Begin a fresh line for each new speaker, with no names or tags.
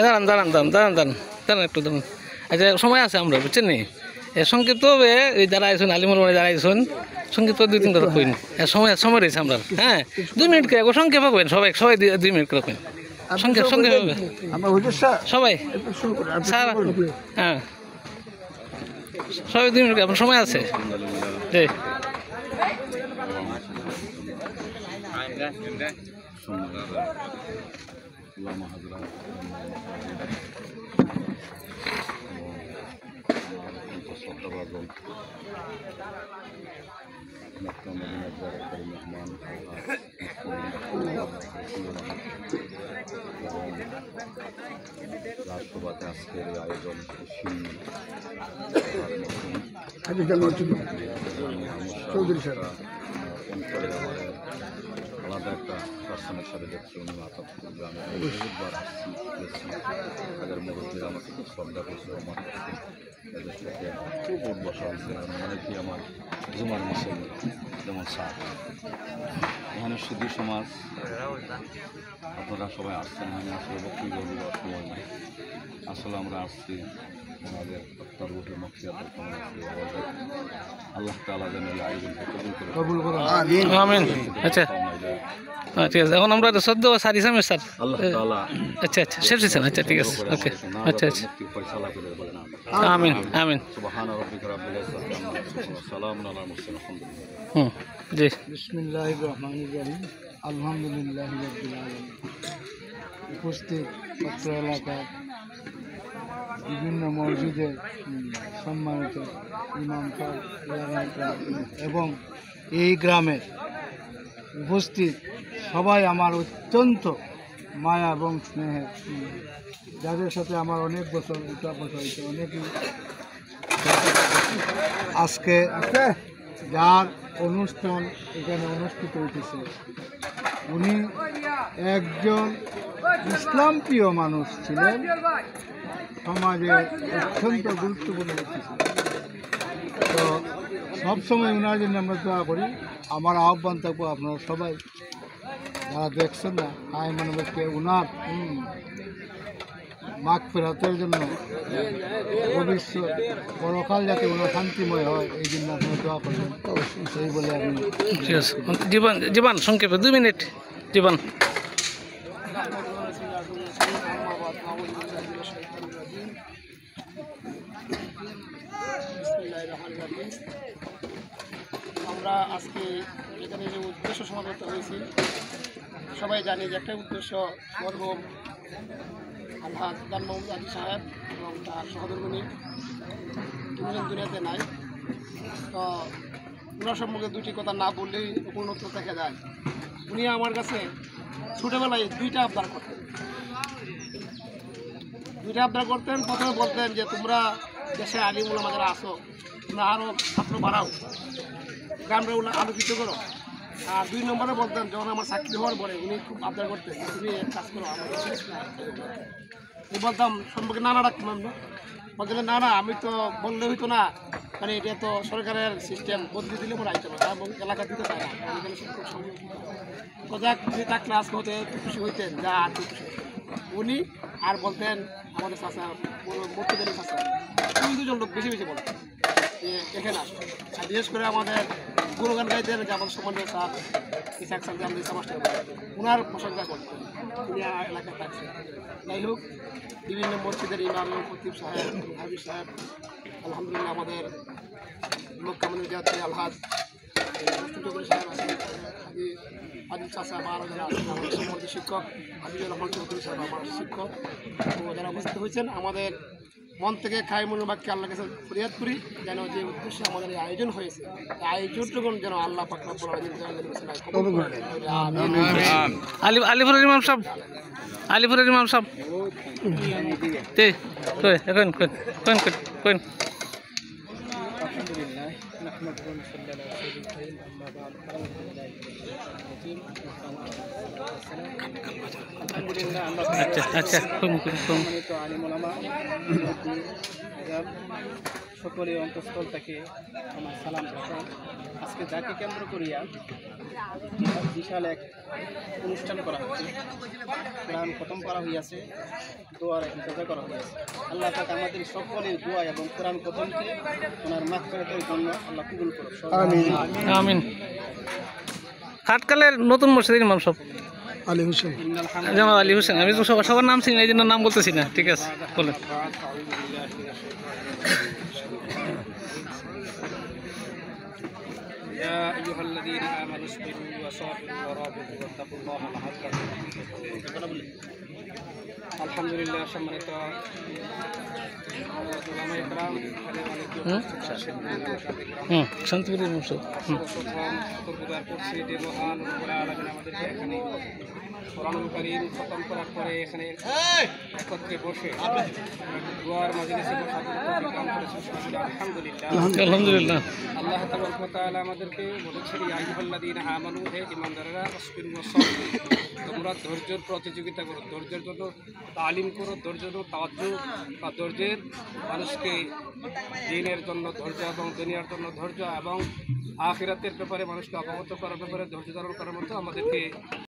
দাঁড়ান দাঁড়ান দাঁড়ান দাঁড়ান দাঁড়ান দাঁড়ান একটু দাঁড়ান। আচ্ছা সময় আছে আমরা বুঝছেন নি সংক্ষিপ্ত হবে এই যারা আইসুন আলিমুল মানে যারা আইসুন সংক্ষিপ্ত 2-3 কথা কইন সময় সময় রয়েছে আমরা হ্যাঁ 2 মিনিট করে সংক্ষেপ কইন সবাই সবাই 2 মিনিট করে কইন সংক্ষেপ সংক্ষেপ হবে সবাই স্যার হ্যাঁ সবাই 2 মিনিট আপনার সময় আছে জি
রাষ্ট্রপতি আজকের আয়োজন আলাদা একটা পার্সনের সাথে দেখছি উনি মাতাপুর গ্রামে বহুবার আসছি তাদের মুরব্বীরা আমাকে খুব শ্রদ্ধা করছে আমার এদের সাথে খুব উঠ বসা হয়েছে মানে কি আমার জুমার মুসলিম যেমন সার এখানে শুধু সমাজ আপনারা সবাই আসছেন আমি আসলে বক্তব্য বলবো সময় নাই আসলে আমরা আসছি ওনাদের সর্বত্র মকসিয়াতের কামনা আছে আল্লাহ তাআলা যেন এই আয়োজনকে কবুল করে
আমিন আচ্ছা ঠিক আছে এখন আমরা সদ্য সারি সামনে স্যার
আল্লাহ তাআলা
আচ্ছা আচ্ছা শেষ হয়েছে আচ্ছা ঠিক আছে ওকে আচ্ছা আচ্ছা
ফয়সালা করে বলেন
আমিন আমিন
সুবহান রাব্বিকা রাব্বিল ইজ্জাতি আম্মা ইয়াসিফুন ওয়া সালামুন আলাল মুরসালিন
হুম জি
বিসমিল্লাহির রহমানির রহিম আলহামদুলিল্লাহি রাব্বিল আলামিন উপস্থিত পত্র এলাকার বিভিন্ন মসজিদের সম্মানিত ইমাম এবং এই গ্রামের উপস্থিত সবাই আমার অত্যন্ত মায়া এবং স্নেহের যাদের সাথে আমার অনেক বছর উঠা বসা হয়েছে অনেকেই আজকে যার অনুষ্ঠান এখানে অনুষ্ঠিত হইতেছে উনি একজন ইসলাম প্রিয় মানুষ ছিলেন সমাজে অত্যন্ত গুরুত্বপূর্ণ ব্যক্তি ছিলেন তো সবসময় ওনার জন্য আমরা দোয়া করি আমার আহ্বান থাকবো আপনারা সবাই যারা দেখছেন না আয় মানবকে ওনার মাগ ফেরাতের জন্য ভবিষ্যৎ পরকাল যাতে ওনার শান্তিময় হয় এই জন্য আপনারা দোয়া করবেন সেই বলে আমি
ঠিক আছে জীবন জীবন সংক্ষেপে 2 মিনিট জীবন
আমরা আজকে এখানে যে উদ্দেশ্য সমাবেত হয়েছি সবাই জানি যে একটা উদ্দেশ্য মরহুম আলহাজ জান মোহাম্মদ আলী সাহেব এবং তার সহধর্মিণী দুজন দুনিয়াতে নাই তো ওনার সম্পর্কে দুটি কথা না বললেই পূর্ণত্ব দেখা যায় উনি আমার কাছে ছোটোবেলায় 2টা আবদার করতেন 2টা আবদার করতেন প্রথমে বলতেন যে তোমরা দেশে আলিম ওলামা যারা আসো তোমরা আরও ছাত্র বাড়াও গ্রামে আলোকিত করো আর 2 নম্বরে বলতেন যখন আমার চাকরি হওয়ার পরে উনি খুব আবদার করতেন তুমি এক কাজ করো আমার আমি বলতাম সম্পর্কে নানা ডাকতাম আমরা বলছিলেন না না আমি তো বললে হইতো না মানে এটা তো সরকারের সিস্টেম বদলে দিলে পরে আইতো না এবং এলাকা দিতে চায় না যাক যদি তার ক্লাস হতে খুশি হইতেন যা আর খুশি উনি আর বলতেন আমাদের চাষা মর্তুদের চাষা 2জন লোক বেশি বেশি বলতেন যে এখানে আসতো আর বিশেষ করে আমাদের গুণগান গাইতেন যে আমাদের সম্বন্ধে স্যার ইসাক স্যার আমাদের সমাজটা ওনার প্রশংসা করতেন উনি এলাকায় থাকছেন যাই হোক বিভিন্ন মসজিদের ইমাম খতিব সাহেব হাবিব সাহেব আলহামদুলিল্লাহ আমাদের লোক কামানি যাচ্ছে আলহাজ সাহেব আছেন আদিল চাষা বা আরও যারা আছেন আমাদের সম্মানিত শিক্ষক হাবিবুর রহমান চৌধুরী সাহেব আমার শিক্ষক তো যারা উপস্থিত হয়েছেন আমাদের মন থেকে খাইমুল বাক্যে আল্লাহ কাছে ফরিয়াদ করি যেন যে উদ্দেশ্যে আমাদের এই আয়োজন হয়েছে আয়োজনটুকুন যেন আল্লাহ পাক রব্বুল আলামিন
আলিপুরের ইমাম সাহেব আলিপুরের ইমাম সাহেব এখন কোন আচ্ছা আচ্ছা
সকলে অন্তঃস্থল থেকে আমার সালাম পাঠান আজকে যাকে কেন্দ্র করিয়া বিশাল এক অনুষ্ঠান করা হচ্ছে
কোরআন খতম করা হইয়াছে, দোয়ার ইন্তজার করা হইয়াছে। আল্লাহ পাক আমাদের সকলের দোয়া এবং কোরআন খতমকে ওনার মাগফিরাতের জন্য আল্লাহ কবুল করুন।
আমিন। খাটকালের নতুন মসজিদের ইমাম সব
আলী হোসেন
জামাল আলী হোসেন। আমি তো সবার নাম চিনি না, এই জন্য নাম বলতেছি না। ঠিক আছে, বলেন।
يا أيها الذين آمنوا اصبروا وصابروا ورابطوا واتقوا الله لعلكم تفلحون। আলহামদুলিল্লাহ, সম্মানিত উলামায়ে কেরাম,
শান্তিপুর ইমাম সব।
সর্বপ্রথম শুকরগুজার করছি যে মহান রব্বুল আলামিন আমাদেরকে এখানে কোরআনুল কারীম খতম করার পরে এখানে একত্রে বসে দোয়ার মাজলিসে বসার তৌফিক দান করেছেন। আলহামদুলিল্লাহ।
আলহামদুলিল্লাহ।
আল্লাহ তাবারক ওয়া তাআলা আমাদেরকে বলেছেন, ইয়া আইয়ুহাল্লাযীনা আমানু, হে ঈমানদারেরা, আসবিরু ওয়াসাবিরু, তোমরা ধৈর্যের প্রতিযোগিতা করো, ধৈর্যের জন্য তালিম করো, ধৈর্যের জন্য তাওয়াজ্জু বা ধৈর্যের মানুষকে দ্বীনের জন্য ধৈর্য এবং দুনিয়ার জন্য ধৈর্য এবং আখিরাতের ব্যাপারে মানুষকে অবগত করার ব্যাপারে ধৈর্য ধারণ করার মতো আমাদেরকে